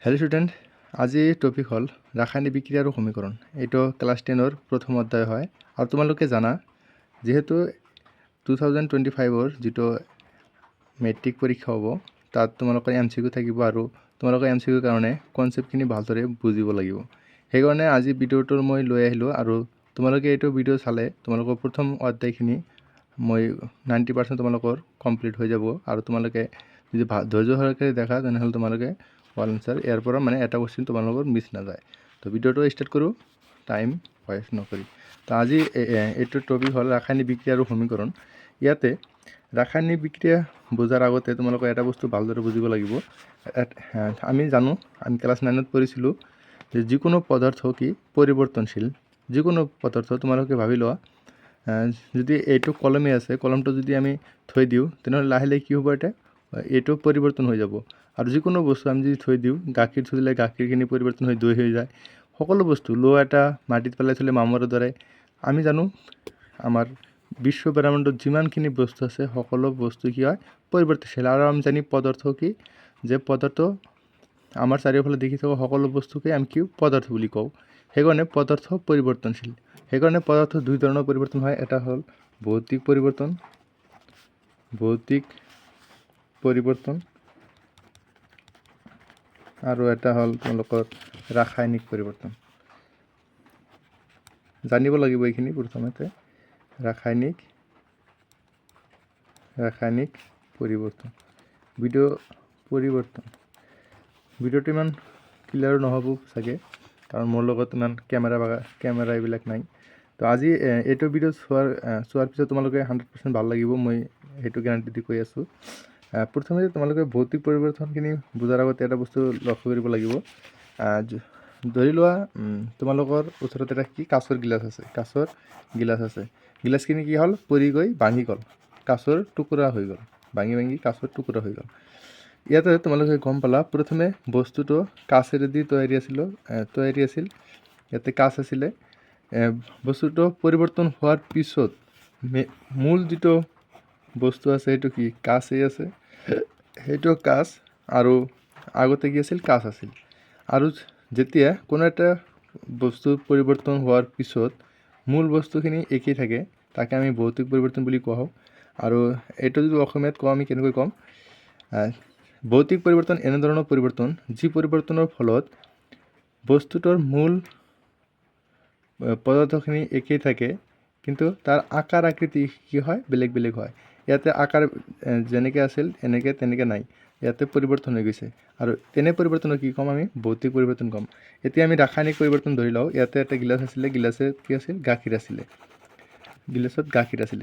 Hello' student, আজি topic হ'ল ৰাসায়নিক বিক্ৰিয়া আৰু সমীকৰণ। এইটো ক্লাছ 10ৰ প্ৰথম অধ্যায় হয় আৰু তোমালোকে জানা যিহেতু 2025ৰ যিটো মেট্ৰিক পৰীক্ষা হ'ব তাত তোমালোকৰ MCQ থাকিব আৰু তোমালোকৰ MCQৰ কাৰণে কনচেপ্টখিনি ভালদৰে বুজিব লাগিব। সেইকাৰণে আজি ভিডিঅ'টো মই লৈ আহিলোঁ আৰু তোমালোকে এইটো ভিডিঅ' চালে তোমালোকৰ প্ৰথম অধ্যায়খিনি মই 90% তোমালোকৰ কমপ্লিট হৈ যাব আৰু তোমালোকে যদি ধৈৰ্য সহকাৰে দেখা তেনেহ'লে তোমালোকে অল এনসাৰ ইয়াৰ পৰা মানে এটা কোৱেশ্চন তোমালোকৰ মিছ নাযায়। তো ভিডিঅ'টো ষ্টাৰ্ট কৰোঁ টাইম ৱেষ্ট নকৰি। তো আজি এইটো টপিক হ'ল ৰাসায়নিক বিক্ৰিয়া আৰু সমীকৰণ। ইয়াতে ৰাসায়নিক বিক্ৰিয়া বুজাৰ আগতে তোমালোকে এটা বস্তু ভালদৰে বুজিব লাগিব। আমি জানো, আমি ক্লাছ 9ত পঢ়িছিলোঁ যে যিকোনো পদাৰ্থ কি পৰিৱৰ্তনশীল। যিকোনো পদাৰ্থ তোমালোকে ভাবি লোৱা যদি এইটো কলমে আছে, কলমটো যদি আমি থৈ দিওঁ তেনেহ'লে লাহে লাহে কি হ'ব, এইটো পৰিৱৰ্তন হৈ যাব। আৰু যিকোনো বস্তু আমি যদি থৈ দিওঁ, গাখীৰ থৈ দিলে গাখীৰখিনি পৰিৱৰ্তন হৈ দৈ হৈ যায়। সকলো বস্তু লো এটা মাটিত পেলাই থ'লে মামৰ দৰে। আমি জানো আমাৰ বিশ্ব ব্ৰহ্মাণ্ডত যিমানখিনি বস্তু আছে সকলো বস্তু কি হয় পৰিৱৰ্তনশীল। আৰু আমি জানি পদাৰ্থ কি যে পদাৰ্থ আমাৰ চাৰিওফালে দেখি থকা সকলো বস্তুকে আমি কি পদাৰ্থ বুলি কওঁ। সেইকাৰণে পদাৰ্থ পৰিৱৰ্তনশীল। সেইকাৰণে পদাৰ্থ দুই ধৰণৰ পৰিৱৰ্তন হয়। এটা হ'ল ভৌতিক পৰিৱৰ্তন আৰু এটা হ'ল তোমালোকৰ ৰাসায়নিক পৰিৱৰ্তন। জানিব লাগিব এইখিনি প্ৰথমতে। ৰাসায়নিক পৰিৱৰ্তন। ভিডিঅ'টো ইমান ক্লিয়াৰ নহ'ব চাগে, কাৰণ মোৰ লগত ইমান কেমেৰা এইবিলাক নাই। তো আজি এইটো ভিডিঅ' চোৱাৰ পিছত তোমালোকে 100% ভাল লাগিব, মই সেইটো গেৰাণ্টি দি কৈ আছোঁ। প্ৰথমে তোমালোকে ভৌতিক পৰিৱৰ্তনখিনি বুজাৰ আগতে এটা বস্তু লক্ষ্য কৰিব লাগিব। ধৰি লোৱা তোমালোকৰ ওচৰত এটা কি কাঁচৰ গিলাচ আছে। গিলাচখিনি কি হ'ল, পৰি গৈ ভাঙি গ'ল, কাঁচৰ টুকুৰা হৈ গ'ল, ভাঙি কাঁচৰ টুকুৰা হৈ গ'ল। ইয়াতে তোমালোকে গম পালা প্ৰথমে বস্তুটো কাঁচেৰেদি তৈয়াৰী আছিল। ইয়াতে কাঁচ আছিলে। বস্তুটো পৰিৱৰ্তন হোৱাৰ পিছত মূল যিটো বস্তু আছে সেইটো কি কাঁচেই আছে। সেইটো কাঁচ আৰু আগতে কি আছিল, কাঁচ আছিল। আৰু যেতিয়া কোনো এটা বস্তু পৰিৱৰ্তন হোৱাৰ পিছত মূল বস্তুখিনি একেই থাকে তাকে আমি ভৌতিক পৰিৱৰ্তন বুলি কোৱা হয়। আৰু এইটো যদি অসমীয়াত কওঁ আমি কেনেকৈ ক'ম, ভৌতিক পৰিৱৰ্তন এনেধৰণৰ পৰিৱৰ্তন যি পৰিৱৰ্তনৰ ফলত বস্তুটোৰ মূল পদাৰ্থখিনি একেই থাকে কিন্তু তাৰ আকাৰ আকৃতি কি হয়, বেলেগ বেলেগ হয়। ইয়াতে আকাৰ যেনেকৈ আছিল তেনেকৈ নাই, ইয়াতে পৰিৱৰ্তন হৈ গৈছে। আৰু তেনে পৰিৱৰ্তনৰ কি ক'ম, আমি ভৌতিক পৰিৱৰ্তন ক'ম। এতিয়া আমি ৰাসায়নিক পৰিৱৰ্তন ধৰি লওঁ। ইয়াতে এটা গিলাচ আছিলে, গিলাচত কি আছিল, গাখীৰ আছিলে।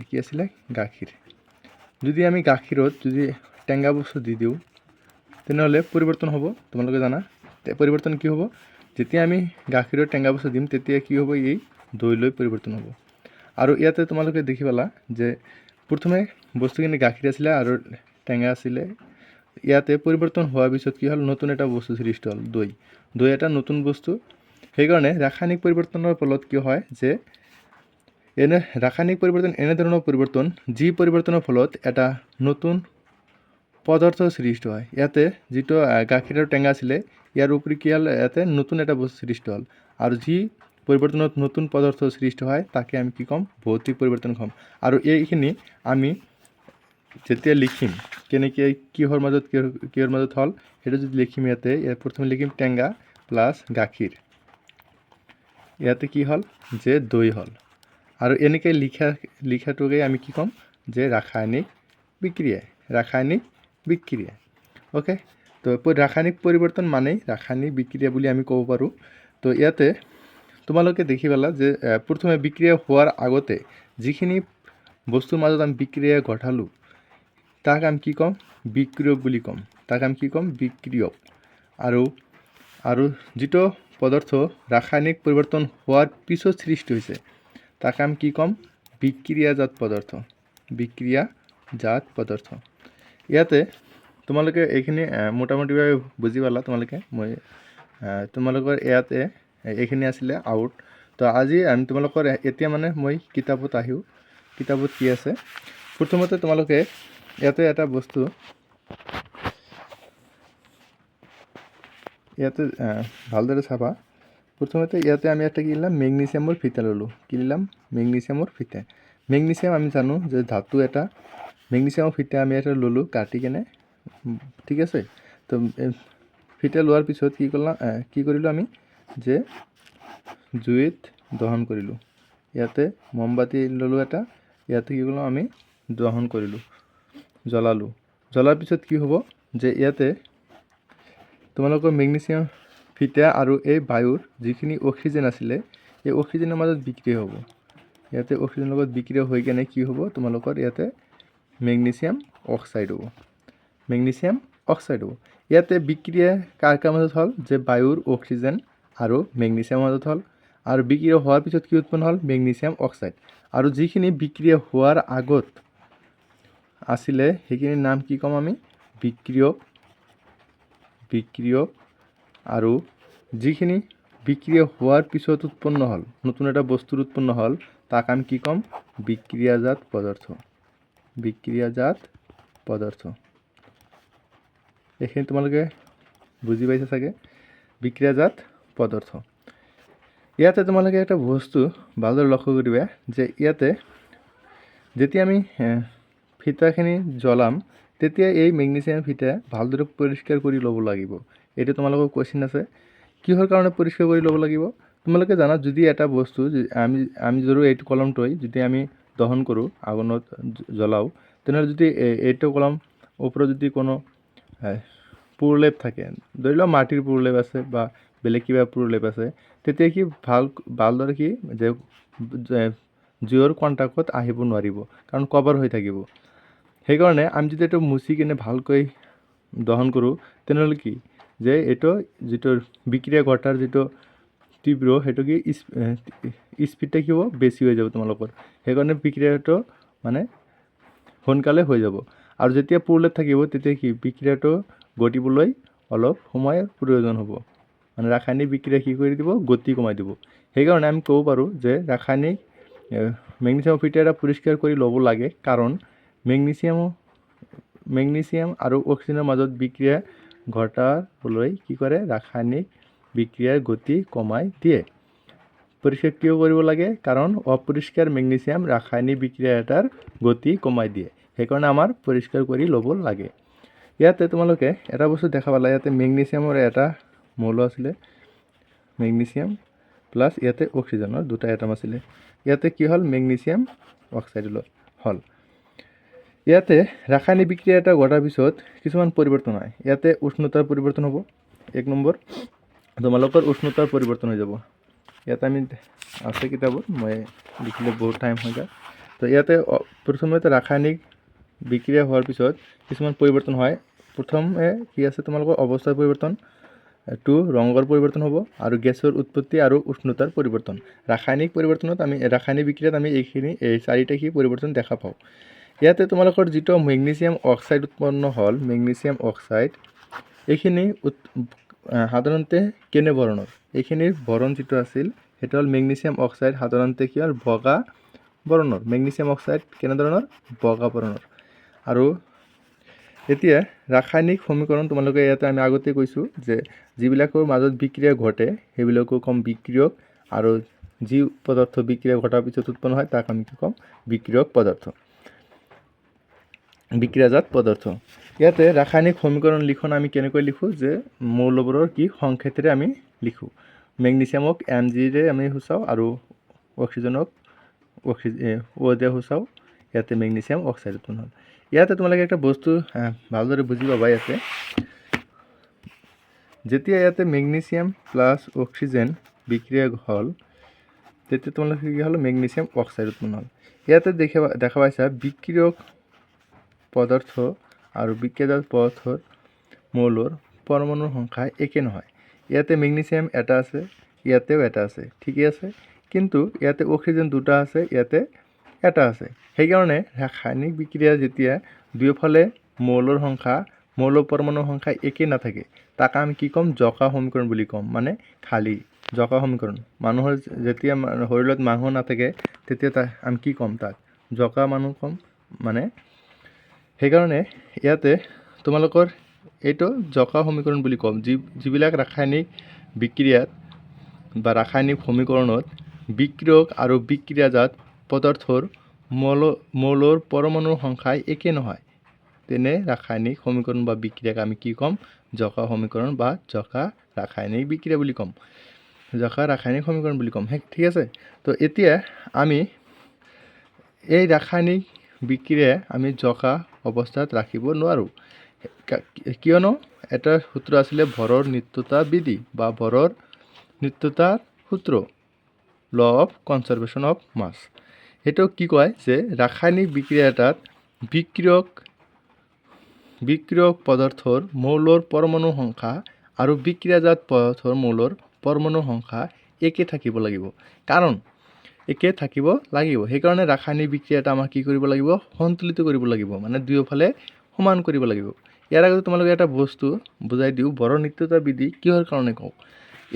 কি আছিলে, গাখীৰ। যদি আমি গাখীৰত যদি টেঙা বস্তু দি দিওঁ তেনেহ'লে পৰিৱৰ্তন হ'ব। তোমালোকে জানা পৰিৱৰ্তন কি হ'ব, যেতিয়া আমি গাখীৰত টেঙা বস্তু দিম তেতিয়া কি হ'ব, এই দৈ লৈ পৰিৱৰ্তন হ'ব। আৰু ইয়াতে তোমালোকে দেখি পালা যে প্ৰথমে বস্তুখিনি গাখীৰ আছিলে আৰু টেঙা আছিলে। ইয়াতে পৰিৱৰ্তন হোৱাৰ পিছত কি হ'ল, নতুন এটা বস্তু সৃষ্টি হ'ল, দৈ এটা নতুন বস্তু। সেইকাৰণে ৰাসায়নিক পৰিৱৰ্তনৰ ফলত কি হয় যে ৰাসায়নিক পৰিৱৰ্তন এনেধৰণৰ পৰিৱৰ্তন যি পৰিৱৰ্তনৰ ফলত এটা নতুন পদাৰ্থ সৃষ্টি হয়। ইয়াতে যিটো গাখীৰৰ টেঙা আছিলে ইয়াৰ উপৰি কি হ'ল, ইয়াতে নতুন এটা বস্তু সৃষ্টি হ'ল। আৰু যি পৰিৱৰ্তনত নতুন পদাৰ্থ সৃষ্টি হয় তাকে আমি কি ক'ম, ভৌতিক পৰিৱৰ্তন ক'ম। আৰু এইখিনি আমি যেতিয়া লিখিম কেনেকৈ কিহৰ মাজত হ'ল সেইটো যদি লিখিম, ইয়াত প্ৰথমে লিখিম টেঙা প্লাছ গাখীৰ, ইয়াতে কি হ'ল যে দৈ হ'ল। আৰু এনেকৈ লিখাটোকে আমি কি ক'ম, যে ৰাসায়নিক বিক্ৰিয়া। অ'কে। তো ৰাসায়নিক পৰিৱৰ্তন মানেই ৰাসায়নিক বিক্ৰিয়া বুলি আমি ক'ব পাৰোঁ। তো ইয়াতে তোমালোকে দেখি পালা যে প্ৰথমে বিক্ৰিয়া হোৱাৰ আগতে যিখিনি বস্তুৰ মাজত আমি বিক্ৰিয়া ঘটালোঁ তাক আমি কি ক'ম, বিক্ৰিয়ক বুলি ক'ম। আৰু যিটো পদাৰ্থ ৰাসায়নিক পৰিৱৰ্তন হোৱাৰ পিছত সৃষ্টি হৈছে তাক আমি কি ক'ম, বিক্ৰিয়াজাত পদাৰ্থ। ইয়াতে তোমালোকে এইখিনি মোটামুটিভাৱে বুজি পালা। তোমালোকৰ ইয়াতে এইখিনি আছিলে আউট। তো আজি আমি তোমালোকৰ এতিয়া মই কিতাপত কি আছে, প্ৰথমতে তোমালোকে ইয়াতে এটা বস্তু ইয়াতে ভালদৰে চাবা। প্ৰথমতে ইয়াতে আমি এটা কি নিলাম মেগনেছিয়ামৰ ফিতা ল'লোঁ। কি নিলাম মেগনেছিয়ামৰ ফিতা। মেগনেছিয়াম আমি জানো যে ধাতু এটা। মেগনেছিয়ামৰ ফিতা আমি এটা ল'লোঁ কাটি কেনে, ঠিক আছে। তো ফিতা লোৱাৰ পিছত কি কৰিলোঁ আমি যে জুইত দহন কৰিলোঁ। ইয়াতে মমবাতি ল'লোঁ এটা, ইয়াতে কি কৰিলোঁ আমি দহন কৰিলোঁ, জ্বলালোঁ। জ্বলাৰ পিছত কি হ'ব যে ইয়াতে তোমালোকৰ মেগনেছিয়াম ফিতা আৰু এই বায়ুৰ যিখিনি অক্সিজেন আছিলে এই অক্সিজেনৰ মাজত বিক্ৰিয়া হ'ব। ইয়াতে অক্সিজেনৰ লগত বিক্ৰিয়া হৈ কেনে কি হ'ব তোমালোকৰ ইয়াতে মেগনেছিয়াম অক্সাইড হ'ব। মেগনেছিয়াম অক্সাইড হ'ব। ইয়াতে বিক্ৰিয়া কাৰ মাজত হ'ল যে বায়ুৰ অক্সিজেন আৰু মেগনেছিয়ামৰ মাজত হ'ল, আৰু বিক্ৰিয়া হোৱাৰ পিছত কি উৎপন্ন হ'ল মেগনেছিয়াম অক্সাইড। আৰু যিখিনি বিক্ৰিয়া হোৱাৰ আগত আছিলে সেইখিনিৰ নাম কি ক'ম আমি বিক্ৰিয়ক। আৰু যিখিনি বিক্ৰিয়া হোৱাৰ পিছত উৎপন্ন হ'ল, নতুন এটা বস্তুৰ উৎপন্ন হ'ল, তাক আমি কি ক'ম বিক্ৰিয়াজাত পদাৰ্থ। এইখিনি তোমালোকে বুজি পাইছা চাগে, বিক্ৰিয়াজাত পদাৰ্থ। ইয়াতে তোমালোকে এটা বস্তু ভালদৰে লক্ষ্য কৰিবা যে ইয়াতে যেতিয়া আমি ফিতাখিনি জ্বলাম তেতিয়া এই মেগনেছিয়াম ফিতা ভালদৰে পৰিষ্কাৰ কৰি ল'ব লাগিব। এইটো তোমালোকৰ কুৱেশ্যন আছে, কিহৰ কাৰণে পৰিষ্কাৰ কৰি ল'ব লাগিব। তোমালোকে জানা যদি এটা বস্তু আমি যদি এইটো কলমটোৱে যদি আমি দহন কৰোঁ, আগুনত জ্বলাওঁ, তেনেহ'লে যদি এইটো কলম ওপৰত যদি কোনো পুৰলেপ থাকে, ধৰি লওক মাটিৰ পুৰলেপ আছে বা বেলেগ কিবা পুৰলেপ আছে, তেতিয়া কি ভালদৰে কি যে জুইৰ কণ্টাক্টত আহিব নোৱাৰিব, কাৰণ কভাৰ হৈ থাকিব। সেইকাৰণে আমি যদি এইটো মুচি কিনে ভালকৈ দহন কৰোঁ তেনেহ'লে কি যে এইটো যিটো বিক্ৰিয়া ঘটাৰ যিটো তীব্ৰ সেইটো কি স্পীডটা কি হ'ব বেছি হৈ যাব তোমালোকৰ। সেইকাৰণে বিক্ৰিয়াটো মানে সোনকালে হৈ যাব। আৰু যেতিয়া পুৰলেপ থাকিব তেতিয়া কি বিক্ৰিয়াটো ঘটিবলৈ অলপ সময়ৰ প্ৰয়োজন হ'ব, মানে ৰাসায়নিক বিক্ৰিয়া কি কৰি দিব গতি কমাই দিব। সেইকাৰণে আমি ক'ব পাৰোঁ যে ৰাসায়নিক মেগনেছিয়াম ফিতা এটা পৰিষ্কাৰ কৰি ল'ব লাগে, কাৰণ মেগনেছিয়াম আৰু অক্সিজেনৰ মাজত বিক্ৰিয়া ঘটাবলৈ কি কৰে ৰাসায়নিক বিক্ৰিয়াৰ গতি কমাই দিয়ে। পৰিষ্কাৰ কিয় কৰিব লাগে, কাৰণ অপৰিষ্কাৰ মেগনেছিয়াম ৰাসায়নিক বিক্ৰিয়া এটাৰ গতি কমাই দিয়ে। সেইকাৰণে আমাৰ পৰিষ্কাৰ কৰি ল'ব লাগে। ইয়াতে তোমালোকে এটা বস্তু দেখা পালা, ইয়াতে মেগনেছিয়ামৰ এটা মৌল আছিলে, মেগনেছিয়াম প্লাছ ইয়াতে অক্সিজেনৰ দুটা এটম আছিলে। ইয়াতে কি হ'ল মেগনেছিয়াম অক্সাইড হ'ল। ইয়াতে ৰাসায়নিক বিক্ৰিয়া এটা ঘটাৰ পিছত কিছুমান পৰিৱৰ্তন হয়। ইয়াতে উষ্ণতাৰ পৰিৱৰ্তন হ'ব। 1 নম্বৰ তোমালোকৰ উষ্ণতাৰ পৰিৱৰ্তন হৈ যাব। ইয়াতে আমি আছে কিতাপত, মই লিখিলে বহুত টাইম হৈ যায়। তো ইয়াতে প্ৰথমতে ৰাসায়নিক বিক্ৰিয়া হোৱাৰ পিছত কিছুমান পৰিৱৰ্তন হয়। প্ৰথমে কি আছে তোমালোকৰ অৱস্থাৰ পৰিৱৰ্তন, 2 ৰঙৰ পৰিৱৰ্তন হ'ব, আৰু গেছৰ উৎপত্তি আৰু উষ্ণতাৰ পৰিৱৰ্তন। ৰাসায়নিক বিক্ৰিয়াত আমি এই 4টা কি পৰিৱৰ্তন দেখা পাওঁ। ইয়াতে তোমালোকৰ যিটো মেগনেছিয়াম অক্সাইড উৎপন্ন হ'ল, মেগনেছিয়াম অক্সাইড এইখিনি সাধাৰণতে কেনে বৰণৰ, এইখিনিৰ বৰণ যিটো আছিল সেইটো হ'ল মেগনেছিয়াম অক্সাইড সাধাৰণতে কি হ'ল বগা বৰণৰ। মেগনেছিয়াম অক্সাইড কেনেধৰণৰ বগা বৰণৰ। আৰু এতিয়া ৰাসায়নিক সমীকৰণ তোমালোকে ইয়াতে আমি আগতে কৈছোঁ যে যিবিলাকৰ মাজত বিক্ৰিয়া ঘটে সেইবিলাকো ক'ম বিক্ৰিয়ক, আৰু যি পদাৰ্থ বিক্ৰিয়া ঘটাৰ পিছত উৎপন্ন হয় তাক আমি কি ক'ম বিক্ৰিয়াজাত পদাৰ্থ। ইয়াতে ৰাসায়নিক সমীকৰণ লিখন আমি কেনেকৈ লিখোঁ যে মৌলবোৰৰ কি সংকেতেৰে আমি লিখোঁ। মেগনেছিয়ামক Mg ৰে আমি সূচাওঁ, আৰু অক্সিজেনক O দিয়ে সূচাওঁ। ইয়াতে মেগনেছিয়াম অক্সাইড উৎপন্ন হ'ল। ইয়াতে তোমালোকে একটা বস্তু ভালদৰে বুজি পাবা। ইয়াতে যেতিয়া ইয়াতে মেগনেছিয়াম প্লাছ অক্সিজেন বিক্ৰিয়া হ'ল তেতিয়া তোমালোকে কি হ'ল মেগনেছিয়াম অক্সাইড উৎপন্ন হ'ল। ইয়াতে দেখা পাইছা বিক্ৰিয়ক পদাৰ্থ আৰু বিক্ৰিয়াজাত পদাৰ্থৰ মৌলৰ পৰমাণুৰ সংখ্যা একে নহয়। ইয়াতে মেগনেছিয়াম এটা আছে, ইয়াতেও এটা আছে, ঠিকেই আছে, কিন্তু ইয়াতে অক্সিজেন দুটা আছে, ইয়াতে এটা আছে। সেইকাৰণে ৰাসায়নিক বিক্ৰিয়া যেতিয়া দুয়োফালে মৌলৰ পৰমাণুৰ সংখ্যা একে নাথাকে তাক আমি কি ক'ম জকা সমীকৰণ বুলি ক'ম, মানে খালী জকা সমীকৰণ। মানুহৰ যেতিয়া শৰীৰত মাংস নাথাকে তেতিয়া আমি কি ক'ম তাক জকা মানুহ ক'ম। মানে সেইকাৰণে ইয়াতে তোমালোকৰ এইটো জকা সমীকৰণ বুলি ক'ম। যিবিলাক ৰাসায়নিক বিক্ৰিয়াত বা ৰাসায়নিক সমীকৰণত বিক্ৰিয়ক আৰু বিক্ৰিয়াজাত পদাৰ্থৰ মৌলৰ পৰমাণুৰ সংখ্যা একে নহয়, তেনে ৰাসায়নিক সমীকৰণ বা বিক্ৰিয়াক আমি কি ক'ম? জকা সমীকৰণ বা জকা ৰাসায়নিক বিক্ৰিয়া বুলি ক'ম, জকা ৰাসায়নিক সমীকৰণ বুলি ক'ম। ঠিক আছে। তো এতিয়া আমি এই ৰাসায়নিক বিক্ৰিয়া আমি জকা অৱস্থাত ৰাখিব নোৱাৰোঁ, কিয়নো এটা সূত্ৰ আছিলে ভৰৰ নিত্যতা বিধি বা ভৰৰ নিত্যতাৰ সূত্ৰ, law of conservation of mass. সেইটো কি কয় যে ৰাসায়নিক বিক্ৰিয়া এটাত বিক্ৰিয়ক পদাৰ্থৰ মৌলৰ পৰমাণু সংখ্যা আৰু বিক্ৰিয়াজাত পদাৰ্থৰ মৌলৰ পৰমাণু সংখ্যা একে থাকিব লাগিব। কাৰণ একে থাকিব লাগিব, সেইকাৰণে ৰাসায়নিক বিক্ৰিয়া এটা আমাক কি কৰিব লাগিব? সন্তুলিত কৰিব লাগিব, মানে দুয়োফালে সমান কৰিব লাগিব। ইয়াৰ আগতে তোমালোকে এটা বস্তু বুজাই দিওঁ, ভৰৰ নিত্যতা বিধি কিহৰ কাৰণে কওঁ।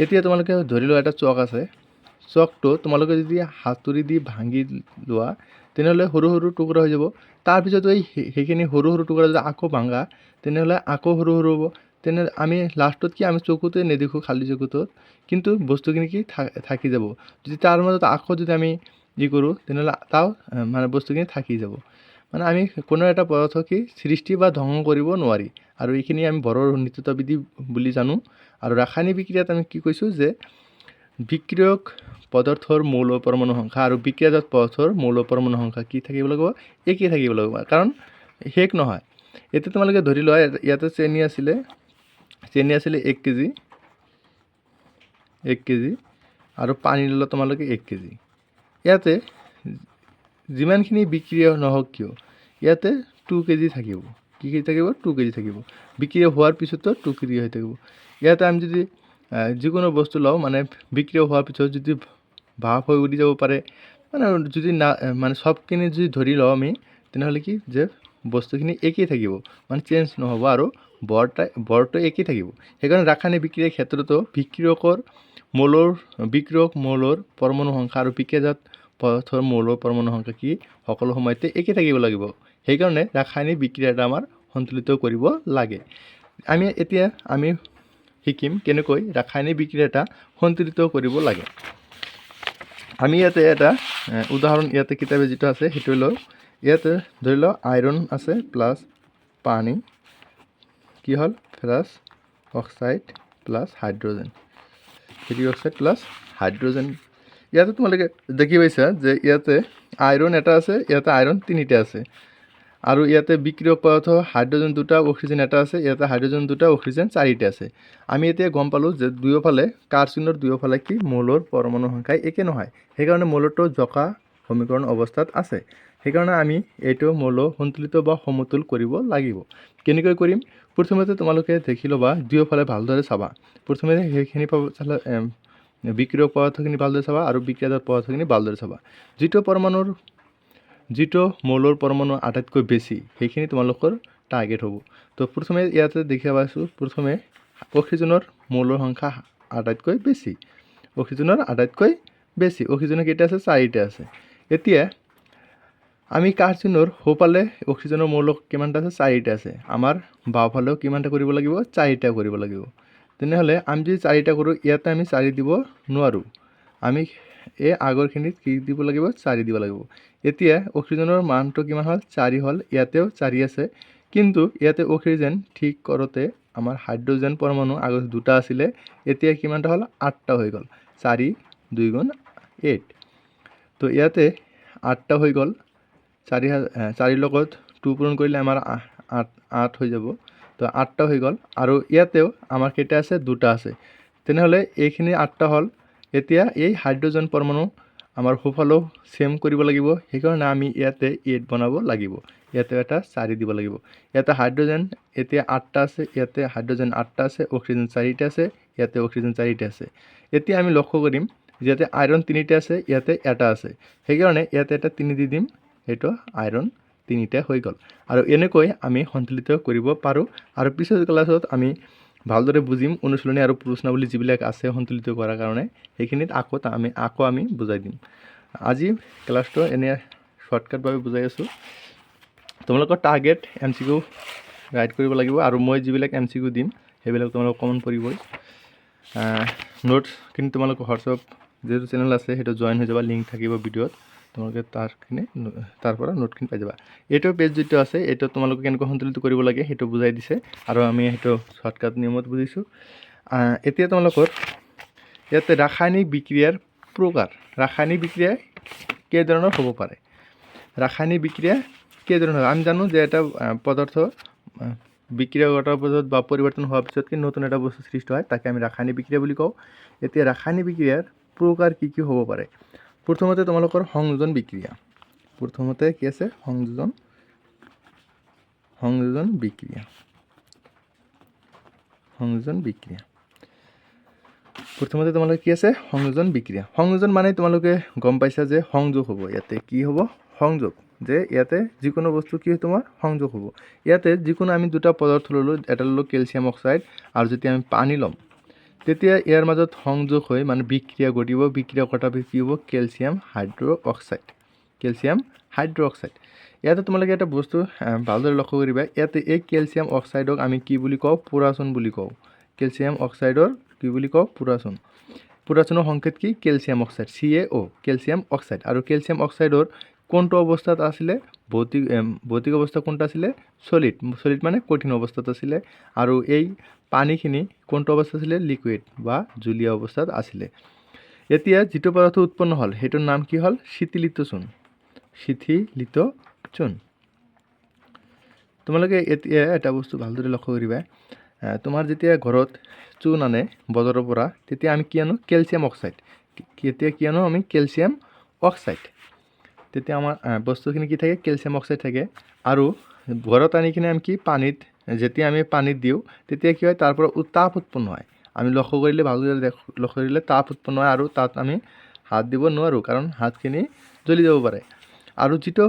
এতিয়া তোমালোকে ধৰি লোৱা এটা চক আছে, চকটো তোমালোকে যদি হাতুৰি দি ভাঙি লোৱা তেনেহ'লে সৰু সৰু টুকুৰা হৈ যাব। তাৰপিছত সেইখিনি সৰু সৰু টুকুৰা যদি আকৌ ভাঙা তেনেহ'লে আকৌ সৰু সৰু হ'ব। তেনেহ'লে আমি লাষ্টত কি আমি চকুতে নেদেখোঁ, খালী চকুটোত, কিন্তু বস্তুখিনি কি থাকি যাব। যদি তাৰ মাজত আকৌ যদি আমি কৰোঁ তেনেহ'লে মানে বস্তুখিনি থাকি যাব। মানে আমি কোনো এটা পদাৰ্থ কি সৃষ্টি বা ধ্বংস কৰিব নোৱাৰি, আৰু এইখিনি আমি ভৰৰ নিত্যতা বিধি বুলি জানো। আৰু ৰাসায়নিক বিক্ৰিয়াত আমি কি কৈছোঁ যে বিক্ৰিয়ক পদাৰ্থৰ মৌল পৰমাণু সংখ্যা আৰু বিক্ৰিয়াজাত পদাৰ্থৰ মৌল পৰমাণু সংখ্যা কি থাকিব লাগিব? একেই থাকিব লাগিব, কাৰণ শেষ নহয়। এতিয়া তোমালোকে ধৰি লোৱা ইয়াতে চেনি আছিলে 1 কেজি, 1 কেজি, আৰু পানী ল'লা তোমালোকে 1 কেজি। ইয়াতে যিমানখিনি বিক্ৰিয়া নহওক কিয় ইয়াতে 2 কেজি থাকিব। কি থাকিব? 2 কেজি থাকিব। বিক্ৰিয়া হোৱাৰ পিছতো 2 কেজি হৈ থাকিব। ইয়াতে আমি যদি যিকোনো বস্তু লওঁ, মানে বিক্ৰিয়া হোৱাৰ পিছত যদি ভাপ হৈ উৰি যাব পাৰে, মানে যদি মানে চবখিনি যদি ধৰি লওঁ আমি, তেনেহ'লে কি যে বস্তুখিনি একেই থাকিব, মানে চেঞ্জ নহ'ব, আৰু বৰটো একেই থাকিব। সেইকাৰণে ৰাসায়নিক বিক্ৰিয়াৰ ক্ষেত্ৰতো বিক্ৰিয়ক মৌলৰ পৰমাণু সংখ্যা আৰু বিক্ৰিয়াজাত পদাৰ্থৰ মৌলৰ পৰমাণু সংখ্যা কি সকলো সময়তে একেই থাকিব লাগিব। সেইকাৰণে ৰাসায়নিক বিক্ৰিয়াটা আমাৰ সন্তুলিত কৰিব লাগে। এতিয়া আমি শিকিম কেনেকৈ ৰাসায়নিক বিক্ৰিয়া এটা সন্তুলিত কৰিব লাগে। আমি ইয়াতে এটা উদাহৰণ ইয়াতে কিতাপে যিটো আছে সেইটো লওঁ। ইয়াতে ধৰি লওঁ আইৰণ আছে প্লাছ পানী, কি হ'ল? Ferrous oxide plus hydrogen, ferric oxide plus hydrogen. ইয়াতে তোমালোকে দেখি পাইছা যে ইয়াতে আইৰণ এটা আছে, ইয়াতে আইৰণ 3টা আছে, আৰু ইয়াতে বিক্ৰিয়ক পদাৰ্থ হাইড্ৰজেন 2টা, অক্সিজেন এটা আছে, ইয়াতে হাইড্ৰজেন 2টা, অক্সিজেন 4টা আছে। আমি এতিয়া গম পালোঁ যে দুয়োফালে কাৰ্চিনৰ দুয়োফালে কি মৌলৰ পৰমাণু সংখ্যা একে নহয়, সেইকাৰণে মৌলটো জকা সমীকৰণ অৱস্থাত আছে। সেইকাৰণে আমি এইটো মৌল সন্তুলিত বা সমতুল কৰিব লাগিব। কেনেকৈ কৰিম? প্ৰথমতে তোমালোকে দেখি ল'বা, দুয়োফালে ভালদৰে চাবা। প্ৰথমে সেইখিনি বিক্ৰিয়ক পদাৰ্থখিনি ভালদৰে চাবা আৰু বিক্ৰিয়াজাত পদাৰ্থখিনি ভালদৰে চাবা। যিটো মৌলৰ পৰমাণু আটাইতকৈ বেছি সেইখিনি তোমালোকৰ টাৰ্গেট হ'ব। তো প্ৰথমে ইয়াতে দেখা পাইছোঁ, প্ৰথমে অক্সিজেনৰ মৌলৰ সংখ্যা আটাইতকৈ বেছি, অক্সিজেনৰ কেইটা আছে? 4টা আছে। এতিয়া আমি কাৰ্চিনৰ সোঁফালে অক্সিজেনৰ মৌল কিমানটা আছে? 4টা আছে। আমাৰ বাওঁফালেও কিমানটা কৰিব লাগিব? 4টা কৰিব লাগিব। তেনেহ'লে আমি যদি 4টা কৰোঁ, ইয়াতে আমি 4 দিব নোৱাৰোঁ, আমি এই আগৰখিনিত কি দিব লাগিব? 4 দিব লাগিব। এতিয়া অক্সিজেনৰ মানটো কিমান হ'ল? 4 হ'ল। ইয়াতেও 4 আছে, কিন্তু ইয়াতে অক্সিজেন ঠিক কৰোঁতে আমাৰ হাইড্ৰজেন পৰমাণু আগত 2টা আছিলে, এতিয়া কিমানটা হ'ল? 8টা হৈ গ'ল। 4 2 গুণ 8। তো ইয়াতে 8টা হৈ গ'ল। 4 লগত 2 পূৰণ কৰিলে আমাৰ 8 হৈ যাব। তো 8টা হৈ গ'ল, আৰু ইয়াতেও আমাৰ কেইটা আছে? 2টা আছে। তেনেহ'লে এইখিনি 8টা হ'ল। এতিয়া এই হাইড্ৰজেন পৰমাণু আমাৰ সোঁফালেও চেম কৰিব লাগিব, সেইকাৰণে আমি ইয়াতে 8 বনাব লাগিব। ইয়াতে এটা 4 দিব লাগিব। ইয়াতে হাইড্ৰজেন এতিয়া 8টা আছে, ইয়াতে হাইড্ৰজেন 8টা আছে, অক্সিজেন 4টা আছে, ইয়াতে অক্সিজেন 4টা আছে। এতিয়া আমি লক্ষ্য কৰিম ইয়াতে আইৰণ 3টা আছে, ইয়াতে এটা আছে, সেইকাৰণে ইয়াতে এটা 3 দি দিম, সেইটো আইৰণ 3টা হৈ গ'ল। আৰু এনেকৈ আমি সন্তুলিত কৰিব পাৰোঁ। আৰু পিছৰ ক্লাছত আমি ভালদৰে বুজিম, অনুশীলনী আৰু প্ৰশ্নাৱলী যিবিলাক আছে সন্তুলিত কৰাৰ কাৰণে, সেইখিনিত আকৌ আমি বুজাই দিম। আজি ক্লাছটো এনে শ্বৰ্টকাটভাৱে বুজাই আছোঁ। তোমালোকৰ টাৰ্গেট MCQ ৰাইট কৰিব লাগিব আৰু মই যিবিলাক MCQ দিম সেইবিলাক তোমালোকক কমন পৰিবই। নোটছখিনি তোমালোকৰ হোৱাটছআপ যিহেতু চেনেল আছে সেইটো জইন হৈ যাবা, লিংক থাকিব ভিডিঅ'ত, তোমালোকে তাৰ পৰা নোটখিনি পাই যাবা। এইটো পেজ যিটো আছে এইটো তোমালোকে কেনেকৈ সন্তুলিত কৰিব লাগে সেইটো বুজাই দিছে আৰু আমি সেইটো শ্বৰ্টকাট নিয়মত বুজিছোঁ। এতিয়া তোমালোকৰ ইয়াতে ৰাসায়নিক বিক্ৰিয়াৰ প্ৰকাৰ, ৰাসায়নিক বিক্ৰিয়া কেইধৰণৰ হ'ব পাৰে। ৰাসায়নিক বিক্ৰিয়া কেইধৰণৰ আমি জানো যে এটা পদার্থ বিক্রিয়া ঘটার পিছত বা পরিবর্তন হওয়ার পিছত কি নতুন এটা বস্তু সৃষ্টি হয় তাকে আমি রাসায়নিক বিক্রিয়া বুলি কওঁ। এতিয়া রাসায়নিক বিক্রিয়ার প্রকার কি কি হ'ব পাৰে। প্ৰথমতে তোমালোকৰ সংযোজন বিক্ৰিয়া, প্ৰথমতে কি আছে সংযোজন বিক্ৰিয়া, সংযোজন বিক্ৰিয়া। প্ৰথমতে তোমালোকে কি আছে সংযোজন বিক্রিয়া। সংযোজন মানে তোমালোকে গম পাইছা যে সংযোগ হ'ব, ইয়াতে কি হ'ব সংযোগ, যে ইয়াতে যিকোনো বস্তু কি তোমাৰ সংযোগ হ'ব। ইয়াতে যিকোনো আমি দুটা পদাৰ্থ ল'লোঁ, এটা ল'লোঁ কেলছিয়াম অক্সাইড আৰু যেতিয়া আমি পানী ল'ম তেতিয়া ইয়াৰ মাজত সংযোগ হৈ মানে বিক্ৰিয়া ঘটিব, বিক্ৰিয়া ঘটাৰ পিছত কি হ'ব কেলছিয়াম হাইড্ৰ অক্সাইড, কেলছিয়াম হাইড্ৰ অক্সাইড। ইয়াতে তোমালোকে এটা বস্তু ভালদৰে লক্ষ্য কৰিবা, ইয়াতে এই কেলছিয়াম অক্সাইডক আমি কি বুলি কওঁ পুৰাচন বুলি কওঁ। কেলছিয়াম অক্সাইডৰ কি বুলি কওঁ পুৰাচন। পুৰাচনৰ সংকেত কি calcium oxide CaO, calcium oxide. আৰু কেলছিয়াম অক্সাইডৰ কোনটো অৱস্থাত আছিলে ভৌতিক অৱস্থা কোনটো আছিলে সলিড, সলিড মানে কঠিন অৱস্থাত আছিলে। আৰু এই পানীখিনি কোনটো অৱস্থাত আছিলে লিকুইড বা জলীয় অৱস্থাত আছিলে। এতিয়া যিটো পদাৰ্থ উৎপন্ন হ'ল সেইটোৰ নাম কি হ'ল শীতলিত চূণ, শীতলিত চূণ। তোমালোকে এতিয়া এটা বস্তু ভালদৰে লক্ষ্য কৰিবা, তোমাৰ যেতিয়া ঘৰত চূণ আনে বজাৰৰ পৰা তেতিয়া আমি কি আনো কেলছিয়াম অক্সাইড, তেতিয়া কি আনো আমি কেলছিয়াম অক্সাইড। তেতিয়া আমাৰ বস্তুখিনি কি থাকে কেলছিয়াম অক্সাইড থাকে। আৰু ঘৰত আনি কিনে আমি কি পানীত যেতিয়া আমি পানীত দিওঁ তেতিয়া কি হয় তাৰ পৰা তাপ উৎপন্ন হয়। আমি লক্ষ্য কৰিলে ভালদৰে লক্ষ্য কৰিলে তাপ উৎপন্ন হয় আৰু তাত আমি হাত দিব নোৱাৰোঁ কাৰণ হাতখিনি জ্বলি যাব পাৰে। আৰু যিটো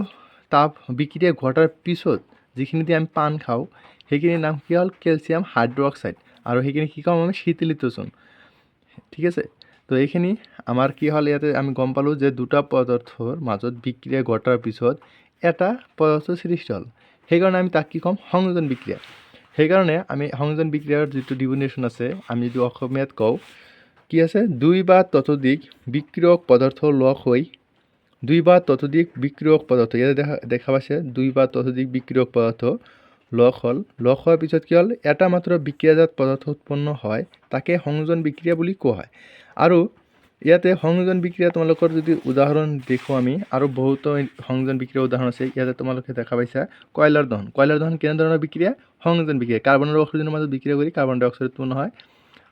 তাপ বিক্ৰিয়া ঘটাৰ পিছত যিখিনি দি আমি পান খাওঁ সেইখিনিৰ নাম কি হ'ল কেলছিয়াম হাইড্ৰ অক্সাইড আৰু সেইখিনি কি কওঁ আমি শীতলিত চূণ। ঠিক আছে, তো এইখিনি আমাৰ কি হ'ল ইয়াতে আমি গম পালোঁ যে দুটা পদাৰ্থৰ মাজত বিক্ৰিয়া ঘটাৰ পিছত এটা পদাৰ্থ সৃষ্টি হ'ল, সেইকাৰণে আমি তাক কি ক'ম সংযোজন বিক্ৰিয়া। সেইকাৰণে আমি সংযোজন বিক্ৰিয়াৰ যিটো ডিফিনেশ্যন আছে আমি যদি অসমীয়াত কওঁ কি আছে দুই বা ততোধিক বিক্রিয়ক পদাৰ্থ লগ হৈ, দুই বা ততোধিক বিক্ৰিয়ক পদাৰ্থ ইয়াতে দেখা পাইছে দুই বা ততোধিক বিক্ৰিয়ক পদাৰ্থ লগ হ'ল, লগ হোৱাৰ পিছত কি হ'ল এটা মাত্ৰ বিক্ৰিয়াজাত পদাৰ্থ উৎপন্ন হয় তাকে সংযোজন বিক্ৰিয়া বুলি কোৱা হয়। আৰু ইয়াতে সংযোজন বিক্ৰিয়া তোমালোকৰ যদি উদাহৰণ দেখোঁ আমি আৰু বহুতো সংযোজন বিক্ৰিয়াৰ উদাহৰণ আছে। ইয়াতে তোমালোকে দেখা পাইছা কয়লাৰ দহন, কয়লাৰ দহন কেনেধৰণৰ বিক্ৰিয়া সংযোজন বিক্ৰিয়া, কাৰ্বন আৰু অক্সিজেনৰ মাজত বিক্ৰিয়া কৰি কাৰ্বন ডাই অক্সাইড উৎপন্ন হয়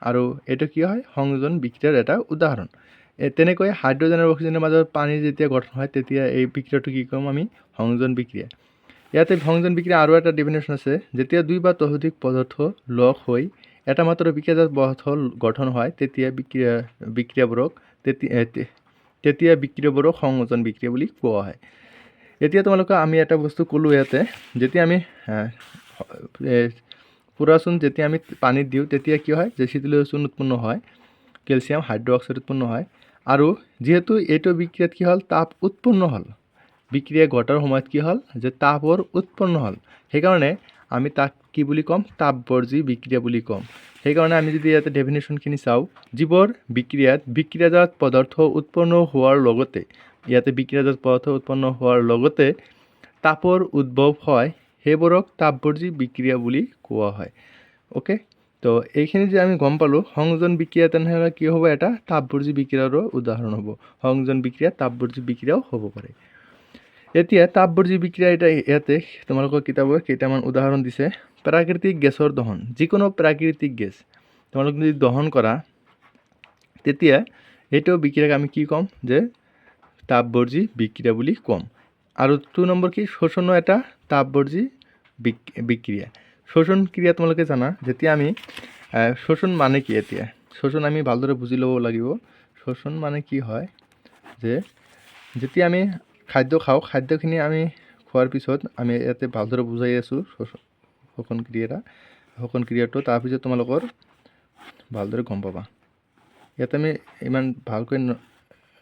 আৰু এইটো কি হয় সংযোজন বিক্ৰিয়াৰ এটা উদাহৰণ। তেনেকৈ হাইড্ৰজেন আৰু অক্সিজেনৰ মাজত পানী যেতিয়া গঠন হয় তেতিয়া এই বিক্ৰিয়াটো কি ক'ম আমি সংযোজন বিক্ৰিয়া। ইয়াতে সংযোজন বিক্ৰিয়া আৰু এটা ডেফিনেশ্যন আছে, যেতিয়া দুই বা ততোধিক পদাৰ্থ লগ হৈ এটা মাত্ৰ বিক্ৰিয়াজাত পদাৰ্থ গঠন হয় তেতিয়া বিক্ৰিয়াবোৰক সংযোজন বিক্ৰিয়া বুলি কোৱা হয়। এতিয়া তোমালোকে আমি এটা বস্তু ক'লোঁ ইয়াতে যেতিয়া আমি পুৰাচূণ যেতিয়া আমি পানীত দিওঁ তেতিয়া কি হয় যে শীতলিত চূণ উৎপন্ন হয়, কেলছিয়াম হাইড্ৰ অক্সাইড উৎপন্ন হয়। আৰু যিহেতু এইটো বিক্ৰিয়াত কি হ'ল তাপ উৎপন্ন হ'ল, বিক্ৰিয়া ঘটাৰ সময়ত কি হ'ল যে তাপৰ উৎপন্ন হ'ল, সেইকাৰণে আমি তাক কি বুলি ক'ম তাপবৰ্জী বিক্ৰিয়া বুলি ক'ম। সেইকাৰণে আমি যদি ইয়াতে ডেফিনেশ্যনখিনি চাওঁ যিবোৰ বিক্ৰিয়াত বিক্ৰিয়াজাত পদাৰ্থ উৎপন্ন হোৱাৰ লগতে ইয়াতে বিক্ৰিয়াজাত পদাৰ্থ উৎপন্ন হোৱাৰ লগতে তাপৰ উদ্ভৱ হয় সেইবোৰক তাপবৰ্জী বিক্ৰিয়া বুলি কোৱা হয়। ওকে, তো এইখিনি যে আমি গম পালোঁ সংযোজন বিক্ৰিয়া তেনেহ'লে কি হ'ব এটা তাপবৰ্জী বিক্ৰিয়াৰো উদাহৰণ হ'ব, সংযোজন বিক্ৰিয়া তাপবৰ্জী বিক্ৰিয়াও হ'ব পাৰে। এতিয়া তাপবৰ্জী বিক্ৰিয়া ইয়াতে তোমালোকৰ কিতাপত কেইটামান উদাহৰণ দিছে। প্ৰাকৃতিক গেছৰ দহন, যিকোনো প্ৰাকৃতিক গেছ তোমালোকে যদি দহন কৰা তেতিয়া এইটো বিক্ৰিয়াক আমি কি ক'ম যে তাপবৰ্জী বিক্ৰিয়া বুলি ক'ম। আৰু 2 নম্বৰ কি শোষণো এটা তাপবৰ্জী বিক্রিয়া। শোষণ ক্রিয়া তোমালোকে জানা, যেতিয়া আমি শোষণ মানে কি, এতিয়া শোষণ আমি ভালদৰে বুজি ল'ব লাগিব। শোষণ মানে কি হয় যে যেতিয়া আমি খাদ্য খাওঁ খাদ্যখিনি আমি খোৱাৰ পিছত আমি ইয়াতে ভালদৰে বুজাই আছোঁ শোষণ ক্ৰিয়াটো, তাৰপিছত তোমালোকৰ ভালদৰে গম পাবা। ইয়াতে আমি ইমান ভালকৈ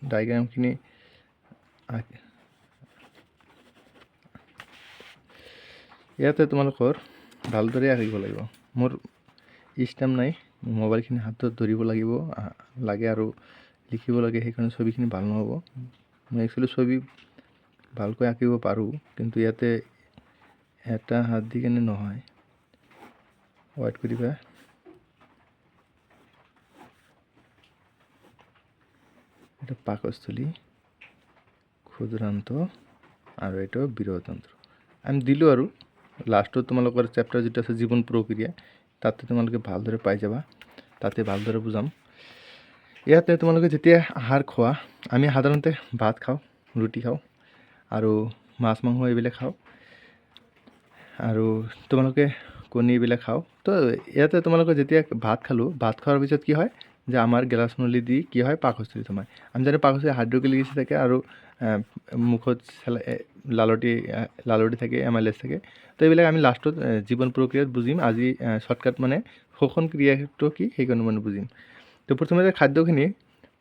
ডায়েগ্ৰামখিনি ইয়াতে তোমালোকৰ ভালদৰে আঁকিব লাগিব। মোৰ ষ্টেম্প নাই, মোবাইলখিনি হাতত ধৰিব লাগিব লাগে আৰু লিখিব লাগে, সেইকাৰণে ছবিখিনি ভাল নহ'ব। মই একচুৱেলি ছবি ভালকৈ আঁকিব পাৰোঁ, কিন্তু ইয়াতে এটা হাত দি কেনে নহয়। ৱাইট কৰিবা। এটা পাকস্থলী, ক্ষুদ্ৰান্ত আৰু এইটো বৃহদন্ত্ৰ আমি দিলোঁ। আৰু লাষ্টত তোমালোকৰ চেপ্টাৰ যিটো আছে জীৱন প্ৰক্ৰিয়া, তাতে তোমালোকে ভালদৰে পাই যাবা, তাতে ভালদৰে বুজাম। ইয়াতে তোমালোকে যেতিয়া আহাৰ খোৱা, আমি সাধাৰণতে ভাত খাওঁ, ৰুটি খাওঁ আৰু মাছ মাংস এইবিলাক খাওঁ, আৰু তোমালোকে কণী এইবিলাক খাওঁ। তো ইয়াতে তোমালোকে যেতিয়া ভাত খালোঁ, ভাত খোৱাৰ পিছত কি হয় যে আমাৰ গেলাচ নলী দি কি হয় পাকস্থলীত সোমায়। আমি জানো পাকস্থলী হাইড্ৰক্লিক এচিড থাকে আৰু মুখত লালটি থাকে, এমাইলেজ থাকে। তো এইবিলাক আমি লাষ্টত জীৱন প্ৰক্ৰিয়াত বুজিম। আজি শ্বৰ্টকাট মানে শোষণ ক্ৰিয়াটো কি সেইকাৰণে মানে বুজিম। তো প্ৰথমতে খাদ্যখিনি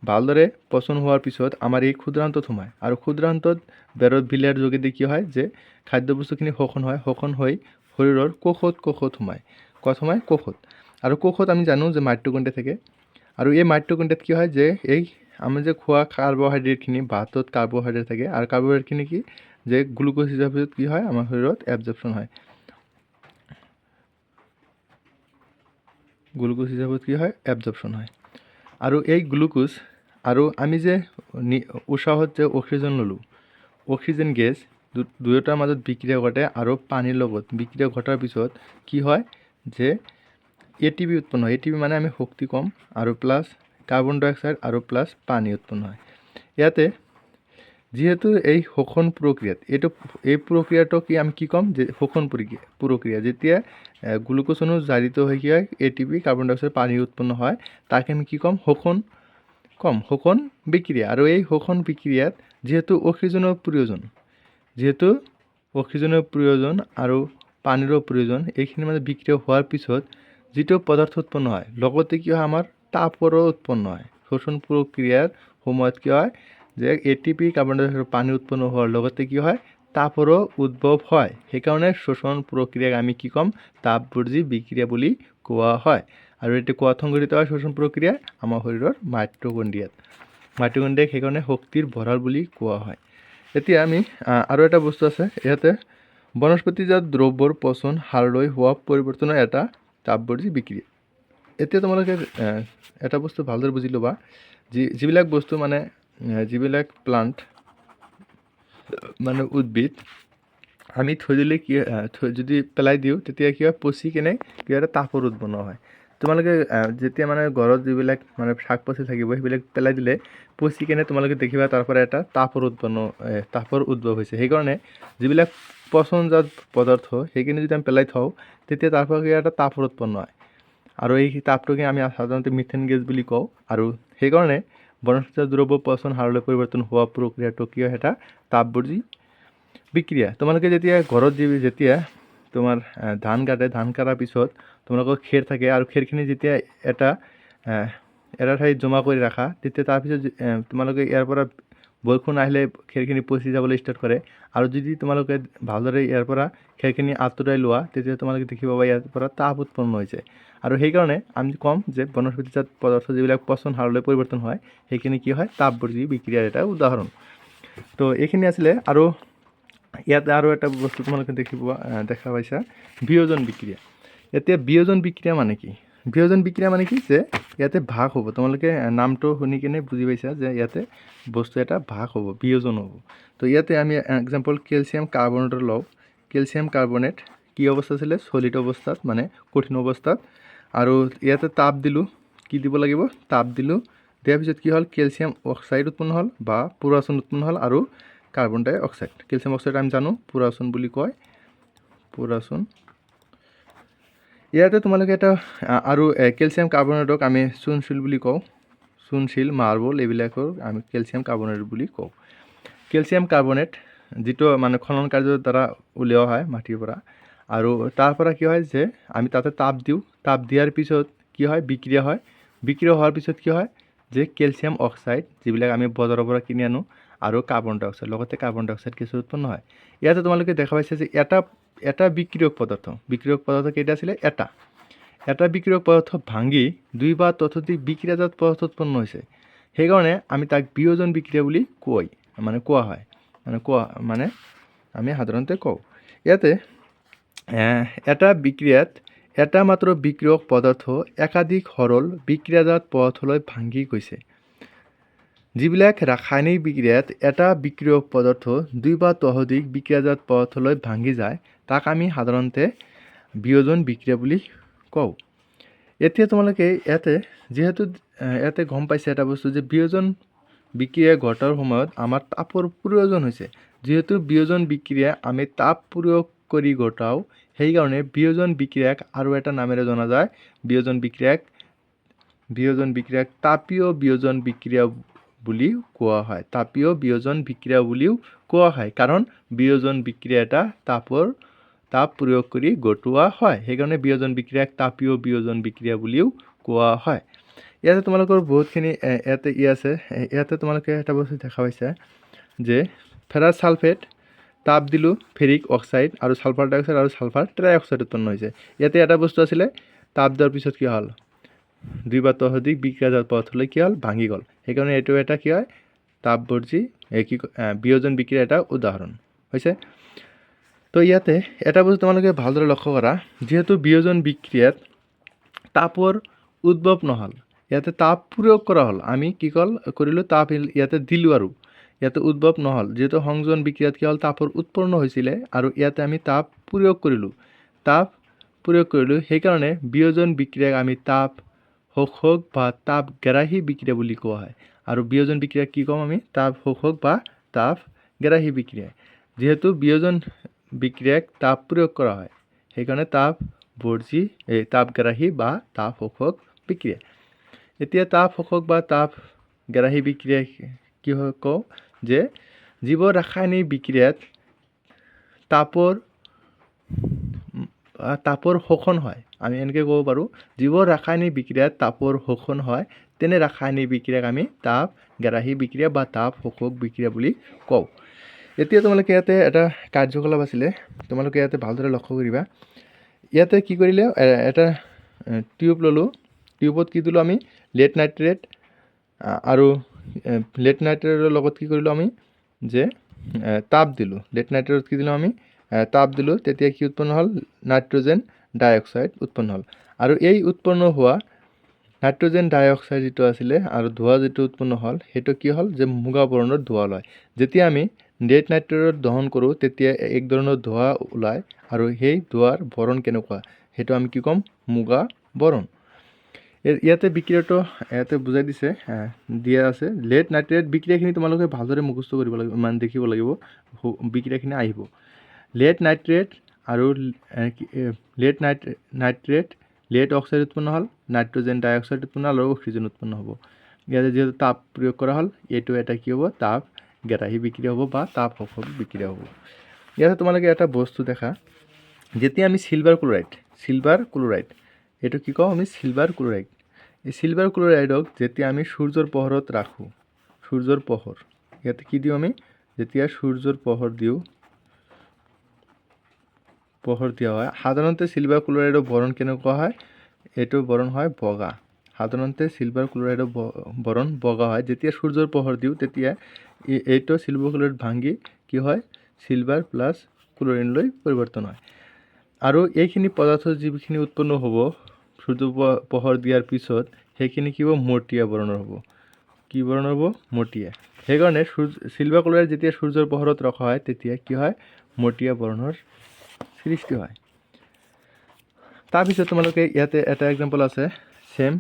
ভালদৰে পচন হোৱাৰ পিছত আমাৰ এই ক্ষুদ্ৰান্তত সোমায়, আৰু ক্ষুদ্ৰান্তত বেৰত ভিলিয়াৰ যোগেদি কি হয় যে খাদ্যবস্তুখিনি শোষণ হয়, শোষণ হৈ শৰীৰৰ কোষত সোমায়। ক'ত সোমায়? কোষত। আৰু কোষত আমি জানো যে মাইটকণ্ড্ৰিয়া থাকে, আৰু এই মাইটকণ্ড্ৰিয়াত কি হয় যে এই আমি যে খোৱা কাৰ্বহাইড্ৰেটখিনি, ভাতত কাৰ্বহাইড্ৰেট থাকে, আৰু কাৰ্বহাইড্ৰেটখিনি কি যে গ্লুক'জ হিচাপে কি হয় আমাৰ শৰীৰত এবজৰ্পশ্যন হয়। গ্লুক'জ হিচাপত কি হয় এবজৰ্পশ্যন হয়। আৰু এই গ্লুক'জ আৰু আমি যে উশাহত যে অক্সিজেন ল'লোঁ, অক্সিজেন গেছ দুয়োটাৰ মাজত বিক্ৰিয়া ঘটে, আৰু পানীৰ লগত বিক্ৰিয়া ঘটাৰ পিছত কি হয় যে ATP উৎপন্ন হয়। ATP মানে আমি শক্তি কম, আৰু প্লাছ কাৰ্বন ডাই অক্সাইড আৰু প্লাছ পানী উৎপন্ন হয়। ইয়াতে যিহেতু এই শোষণ প্ৰক্ৰিয়াত এই প্ৰক্ৰিয়াটো কি আমি কি ক'ম যে শোষণ প্ৰক্ৰিয়া যেতিয়া গ্লুক'জ অণু জাৰিত হৈ কি হয় ATP কাৰ্বন ডাই অক্সাইড পানী উৎপন্ন হয়, তাকে আমি কি ক'ম শোষণ বিক্ৰিয়া। আৰু এই শোষণ বিক্ৰিয়াত যিহেতু অক্সিজেনৰ প্ৰয়োজন আৰু পানীৰো প্ৰয়োজন, এইখিনি মানে বিক্ৰিয়া হোৱাৰ পিছত যিটো পদাৰ্থ উৎপন্ন হয়, লগতে কি হয় আমাৰ তাপৰো উৎপন্ন হয়। শোষণ প্ৰক্ৰিয়াৰ সময়ত কি হয় যে ATP কাৰ্বন ডাই অক্সাইড পানী উৎপন্ন হোৱাৰ লগতে কি হয় তাপৰো উদ্ভৱ হয়। সেইকাৰণে শোষণ প্ৰক্ৰিয়াক আমি কি ক'ম তাপবৰ্জী বিক্ৰিয়া বুলি কোৱা হয়। আৰু এইটো ক'ত সংঘটিত হয় শোষণ প্ৰক্ৰিয়া? আমাৰ শৰীৰৰ মাইটকণ্ড্ৰিয়াত সেইকাৰণে শক্তিৰ ভঁৰাল বুলি কোৱা হয়। এতিয়া আমি আৰু এটা বস্তু আছে, ইয়াতে বনস্পতিজাত দ্ৰব্যৰ পচন হাৰলৈ হোৱা পৰিৱৰ্তনৰ এটা তাপবৰ্জী বিক্ৰিয়া। এতিয়া তোমালোকে এটা বস্তু ভালদৰে বুজি ল'বা, যিবিলাক বস্তু মানে যিবিলাক প্লান্ট মানে উদ্ভিদ আমি থৈ দিলে কি যদি পেলাই দিওঁ তেতিয়া কি হয় পচি কেনে কি হয় তাপৰ উৎপন্ন হয়। তোমালোকে যেতিয়া মানে ঘৰত যিবিলাক মানে শাক পাচলি থাকিব সেইবিলাক পেলাই দিলে পচি কেনে তোমালোকে দেখিবা তাৰ পৰা এটা তাপৰ উদ্ভৱ হৈছে। সেইকাৰণে যিবিলাক পচনজাত পদাৰ্থ সেইখিনি যদি আমি পেলাই থওঁ তেতিয়া তাৰ পৰা কি এটা তাপৰ উৎপন্ন হয়, আৰু এই তাপটোকে আমি সাধাৰণতে মিথেন গেছ বুলি কওঁ। আৰু সেইকাৰণে বনস্পতিজাত দ্ৰব্য পচন হাৰলৈ পৰিৱৰ্তন হোৱা প্ৰক্ৰিয়াটো কি হয় এটা তাপবৰ্জী বিক্ৰিয়া। তোমালোকে যেতিয়া ঘৰত যেতিয়া তোমাৰ ধান কাটাৰ পিছত তোমালোকৰ খেৰ থাকে, আৰু খেৰখিনি যেতিয়া এটা ঠাইত জমা কৰি ৰাখা, তেতিয়া তাৰপিছত তোমালোকে ইয়াৰ পৰা বৰষুণ আহিলে খেৰখিনি পচি যাবলৈ ষ্টাৰ্ট কৰে, আৰু যদি তোমালোকে ভালদৰে ইয়াৰ পৰা খেৰখিনি আঁতৰাই লোৱা তেতিয়া তোমালোকে দেখিব পাবা ইয়াৰ পৰা তাপ উৎপন্ন হৈছে। আৰু সেইকাৰণে আমি ক'ম যে বনস্পতিজাত পদাৰ্থ যিবিলাক পচন হাৰলৈ পৰিৱৰ্তন হয় সেইখিনি কি হয় তাপবৰ্জী বিক্ৰিয়াৰ এটা উদাহৰণ। তো এইখিনি আছিলে। আৰু ইয়াতে আৰু এটা বস্তু তোমালোকে দেখা পাইছা বিয়োজন বিক্ৰিয়া। এতিয়া বিয়োজন বিক্ৰিয়া মানে কি? বিয়োজন বিক্ৰিয়া মানে কি যে ইয়াতে ভাগ হ'ব। তোমালোকে নামটো শুনি কেনে বুজি পাইছা যে ইয়াতে বস্তু এটা ভাগ হ'ব, বিয়োজন হ'ব। তো ইয়াতে আমি এক্সাম্পল কেলছিয়াম কাৰ্বনেট লওঁ। কেলছিয়াম কাৰ্বনেট কি অৱস্থা আছিলে? সলিড অৱস্থাত মানে কঠিন অৱস্থাত। আৰু ইয়াতে তাপ দিলোঁ, কি দিব লাগিব? তাপ দিলোঁ, দিয়াৰ পিছত কি হ'ল কেলছিয়াম অক্সাইড উৎপন্ন হ'ল বা পুৰাচন উৎপন্ন হ'ল, আৰু কাৰ্বন ডাই অক্সাইড। কেলছিয়াম অক্সাইড আমি জানো পুৰাচন বুলি কয়, পুৰাচন। ইয়াতে তোমালোকে এটা আৰু কেলছিয়াম কাৰ্বনেটক আমি চূণশিল বুলি কওঁ। চূণশিল মাৰ্বল এইবিলাকৰ আমি কেলছিয়াম কাৰ্বনেট বুলি কওঁ। কেলছিয়াম কাৰ্বনেট যিটো মানে খনন কাৰ্যৰ দ্বাৰা উলিওৱা হয় মাটিৰ পৰা, আৰু তাৰ পৰা কি হয় যে আমি তাতে তাপ দিওঁ, তাপ দিয়াৰ পিছত কি হয় বিক্ৰিয়া হয়। বিক্ৰিয়া হোৱাৰ পিছত কি হয় যে কেলছিয়াম অক্সাইড যিবিলাক আমি বজাৰৰ পৰা কিনি আনো, আৰু কাৰ্বন ডাই অক্সাইড, লগতে কাৰ্বন ডাই অক্সাইড গেছ উৎপন্ন হয়। ইয়াতে তোমালোকে দেখা পাইছে যে এটা এটা বিক্রিয়ক পদার্থ কেইটা আছিলে এটা বিক্রিয়ক পদার্থ ভাঙি দুই বা ততোধিক বিক্রিয়াজাত পদার্থ উৎপন্ন হৈছে সেইকাৰণে আমি তাক বিয়োজন বিক্ৰিয়া বুলি কোৱা হয় মানে আমি সাধাৰণতে কওঁ ইয়াতে এটা বিক্ৰিয়াত এটা মাত্ৰ বিক্ৰিয়ক পদাৰ্থ একাধিক সৰল বিক্ৰিয়াজাত পদাৰ্থলৈ ভাঙি গৈছে যিবিলাক ৰাসায়নিক বিক্ৰিয়াত এটা বিক্ৰিয়ক পদাৰ্থ দুই বা ততোধিক বিক্ৰিয়াজাত পদাৰ্থলৈ ভাঙি যায় তাক আমি সাধাৰণতে বিয়োজন বিক্রিয়া বুলি কওঁ এতিয়া তোমালোকে যেহেতু ইয়াতে গম পাইছে এটা বস্তু যে বিয়োজন বিক্রিয়া ঘটাৰ সময়ত আমাৰ তাপৰ প্ৰয়োজন হৈছে যেহেতু বিয়োজন বিক্ৰিয়া আমি তাপ প্ৰয়োগ কৰি ঘটাও সেইকাৰণে বিয়োজন বিক্ৰিয়াক আৰু এটা নামেৰে জনা যায় বিয়োজন বিক্ৰিয়াক তাপীয় বিয়োজন বিক্ৰিয়া বুলি কোৱা হয় তাপীয় বিয়োজন বিক্ৰিয়া বুলিও কোৱা হয় কাৰণ বিয়োজন বিক্ৰিয়া এটা তাপ প্ৰয়োগ কৰি ঘটোৱা হয় সেইকাৰণে বিয়োজন বিক্ৰিয়াক তাপীয় বিয়োজন বিক্ৰিয়া বুলিও কোৱা হয় ইয়াতে তোমালোকৰ বহুতখিনি আছে ইয়াতে তোমালোকে এটা বস্তু দেখা পাইছা যে ফেৰাছ সালফেট তাপ দিলোঁ ফেৰিক অক্সাইড আৰু সালফাৰ ডাইঅক্সাইড আৰু সালফাৰ ট্ৰাইঅক্সাইড উৎপন্ন হৈছে ইয়াতে এটা বস্তু আছিলে তাপ দিয়াৰ পিছত কি হ'ল দুই বা ততোধিক বিক্ৰিয়াজাত পদাৰ্থলৈ কি হ'ল ভাঙি গ'ল সেইকাৰণে এইটো এটা কি হয় তাপবৰ্জী বিয়োজন বিক্ৰিয়া এটা উদাহৰণ হৈছে তো ইয়াতে এটা বস্তু তোমালোকে ভালদৰে লক্ষ্য কৰা যেহেতু বিয়োজন বিক্ৰিয়াত তাপৰ উদ্ভৱ নহ'ল ইয়াতে তাপ প্ৰয়োগ কৰা হ'ল আমি কি কৰিলোঁ তাপ ইয়াতে দিলোঁ আৰু ইয়াতে উদ্ভৱ নহ'ল যেহেতু সংযোজন বিক্ৰিয়াত কি হ'ল তাপৰ উৎপন্ন হৈছিলে আৰু ইয়াতে আমি তাপ প্ৰয়োগ কৰিলোঁ সেইকাৰণে বিয়োজন বিক্ৰিয়াক আমি তাপ শোষক বা তাপ গ্ৰাহী বিক্ৰিয়া বুলি কোৱা হয় আৰু বিয়োজন বিক্ৰিয়াক কি ক'ম আমি তাপ শোষক বা তাপ গ্ৰাহী বিক্ৰিয়া যেহেতু বিয়োজন বিক্ৰিয়াক তাপ প্ৰয়োগ কৰা হয় সেইকাৰণে তাপগ্ৰাহী বা তাপ শোষক বিক্ৰিয়া এতিয়া তাপ শোষক বা তাপ গ্ৰাহী বিক্ৰিয়া কি হয় কওঁ যে জীৱ ৰাসায়নিক বিক্ৰিয়াত তাপৰ শোষণ হয় আমি এনেকৈ ক'ব পাৰোঁ জীৱ ৰাসায়নিক বিক্ৰিয়াত তাপৰ শোষণ হয় তেনে ৰাসায়নিক বিক্ৰিয়াক আমি তাপ গ্ৰাহী বিক্ৰিয়া বা তাপ শোষক বিক্ৰিয়া বুলি কওঁ এতিয়া তোমালোকে ইয়াতে এটা কাৰ্যকলাপ আছিলে তোমালোকে ইয়াতে ভালদৰে লক্ষ্য কৰিবা ইয়াতে কি কৰিলে এটা টিউব ল'লোঁ টিউবত কি দিলোঁ আমি লেড নাইট্ৰেট আৰু লেড নাইট্ৰেটৰ লগত কি কৰিলোঁ আমি যে তাপ দিলোঁ লেড নাইট্ৰেটত কি দিলোঁ আমি তাপ দিলোঁ তেতিয়া কি উৎপন্ন হ'ল নাইট্ৰজেন ডাইঅক্সাইড উৎপন্ন হ'ল আৰু এই উৎপন্ন হোৱা নাইট্ৰজেন ডাইঅক্সাইড যিটো আছিলে আৰু ধোঁৱা যিটো উৎপন্ন হ'ল সেইটো কি হ'ল যে মুগা বৰণৰ ধোঁৱা ওলায় যেতিয়া আমি লেড নাইট্ৰেটত দহন কৰোঁ তেতিয়া এক ধৰণৰ ধোঁৱা ওলায় আৰু সেই ধোঁৱাৰ বৰণ কেনেকুৱা সেইটো আমি কি ক'ম মুগা বৰণ ইয়াতে বিক্ৰিয়াটো ইয়াতে বুজাই দিছে দিয়া আছে লেড নাইট্ৰেট বিক্ৰিয়াখিনি তোমালোকে ভালদৰে মুখস্থ কৰিব লাগিব মানে দেখিব লাগিব বিক্ৰিয়াখিনি আহিব লেড নাইট্ৰেট আৰু লেড অক্সাইড উৎপন্ন হ'ল নাইট্ৰজেন ডাইঅক্সাইড উৎপন্ন হ'ল আৰু অক্সিজেন উৎপন্ন হ'ব ইয়াতে যেহেতু তাপ প্ৰয়োগ কৰা হ'ল এইটো এটা কি হ'ব তাপ গ্ৰাহী বিক্ৰিয়া হ'ব বা তাপ শোষক বিক্ৰিয়া হ'ব ইয়াতে তোমালোকে এটা বস্তু দেখা যেতিয়া আমি সিলভাৰ ক্লোৰাইড এইটো কি কওঁ আমি সিলভাৰ ক্লোৰাইড এই সিলভাৰ ক্লোৰাইডক যেতিয়া আমি সূৰ্যৰ পোহৰত ৰাখোঁ সূৰ্যৰ পোহৰ ইয়াতে কি দিওঁ আমি যেতিয়া সূৰ্যৰ পোহৰ দিয়া হয় সাধাৰণতে সিলভাৰ ক্লোৰাইডৰ বৰণ কেনেকুৱা হয় এইটো বৰণ হয় বগা সাধাৰণতে সিলভাৰ ক্লোৰাইডৰ বৰণ বগা হয় যেতিয়া সূৰ্যৰ পোহৰ দিওঁ তেতিয়া এইটো সিলভাৰ ক্লোৰাইড ভাঙি কি হয় সিলভাৰ প্লাছ ক্লোৰিনলৈ পৰিৱৰ্তন হয় আৰু এইখিনি পদাৰ্থ যিখিনি উৎপন্ন হ'ব সূৰ্য পোহৰ দিয়াৰ পিছত সেইখিনি কি হ'ব মটীয়া বৰণৰ হ'ব কি বৰণৰ হ'ব মটীয়া সেইকাৰণে সিলভাৰ ক্লোৰাইড যেতিয়া সূৰ্যৰ পোহৰত ৰখা হয় তেতিয়া কি হয় মটীয়া বৰণৰ সৃষ্টি হয় তাৰপিছত তোমালোকে ইয়াতে এটা এক্সাম্পল আছে সেম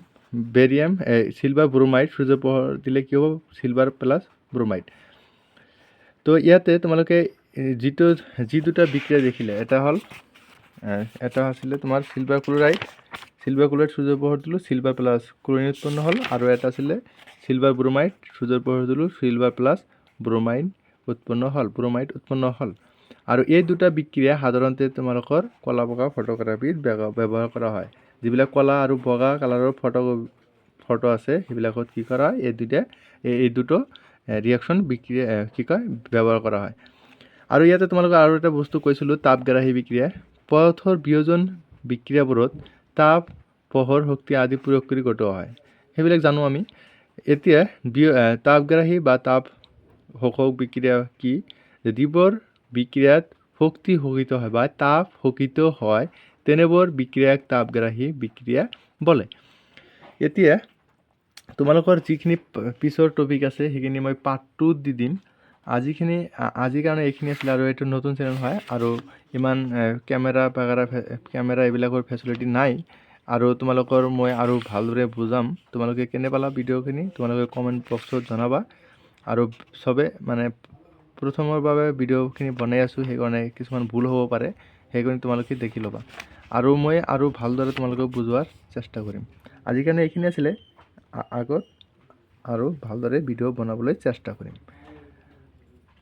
বেৰিয়াম সিলভাৰ ব্ৰোমাইড সূৰ্যৰ পোহৰ দিলে কি হ'ব সিলভাৰ প্লাছ ব্ৰোমাইড তো ইয়াতে তোমালোকে যি দুটা বিক্ৰিয়া দেখিলে এটা আছিলে তোমাৰ সিলভাৰ ক্লোৰাইড সূৰ্যৰ পোহৰ দিলোঁ সিলভাৰ প্লাছ ক্লোৰিন উৎপন্ন হ'ল আৰু এটা আছিলে সিলভাৰ ব্ৰোমাইড সূৰ্যৰ পোহৰ দিলোঁ সিলভাৰ প্লাছ ব্ৰোমাইড উৎপন্ন হ'ল আৰু এই দুটা বিক্ৰিয়া সাধাৰণতে তোমালোকৰ কলা বগা ফটোগ্ৰাফীত ব্যৱহাৰ কৰা হয় যিবিলাক কলা আৰু বগা কালাৰৰ ফটো আছে সেইবিলাকত কি কৰা হয় এই দুটো ৰিয়েকশ্যন বিক্ৰিয়া ব্যৱহাৰ কৰা হয় আৰু ইয়াতে তোমালোকক আৰু এটা বস্তু কৈছিলোঁ, তাপগ্ৰাহী বিক্ৰিয়া। পদাৰ্থৰ বিয়োজন বিক্ৰিয়াবোৰত তাপ, পোহৰ শক্তি আদি প্ৰয়োগ কৰি ঘটোৱা হয়, সেইবিলাক জানো আমি। এতিয়া তাপগ্ৰাহী বা তাপ শোষক বিক্ৰিয়া কি? যিবোৰ বিক্ৰিয়াত শক্তি শোষিত হয় বা তাপ শোষিত হয় তেনেবোৰ বিক্ৰিয়াক তাপগ্ৰাহী বিক্ৰিয়া বোলে। এতিয়া তোমালোকৰ যিখিনি পিছৰ টপিক আছে সেইখিনি মই পাৰ্ট 2 দি দিম। আজিৰ কাৰণে এইখিনি আছিলে, আৰু এইটো নতুন চেনেল হয় আৰু ইমান কেমেৰা এইবিলাকৰ ফেচিলিটি নাই। আৰু তোমালোকৰ মই আৰু ভালদৰে বুজাম। তোমালোকে কেনে পালা ভিডিঅ'খিনি তোমালোকে কমেণ্ট বক্সত জনাবা। আৰু চবে মানে প্ৰথমৰ বাবে ভিডিঅ'খিনি বনাই আছোঁ, সেইকাৰণে কিছুমান ভুল হ'ব পাৰে, সেইকাৰণে তোমালোকে দেখি ল'বা। আৰু মই আৰু ভালদৰে তোমালোকক বুজোৱাৰ চেষ্টা কৰিম। আজিৰ কাৰণে এইখিনি আছিলে, আগত আৰু ভালদৰে ভিডিঅ' বনাবলৈ চেষ্টা কৰিম।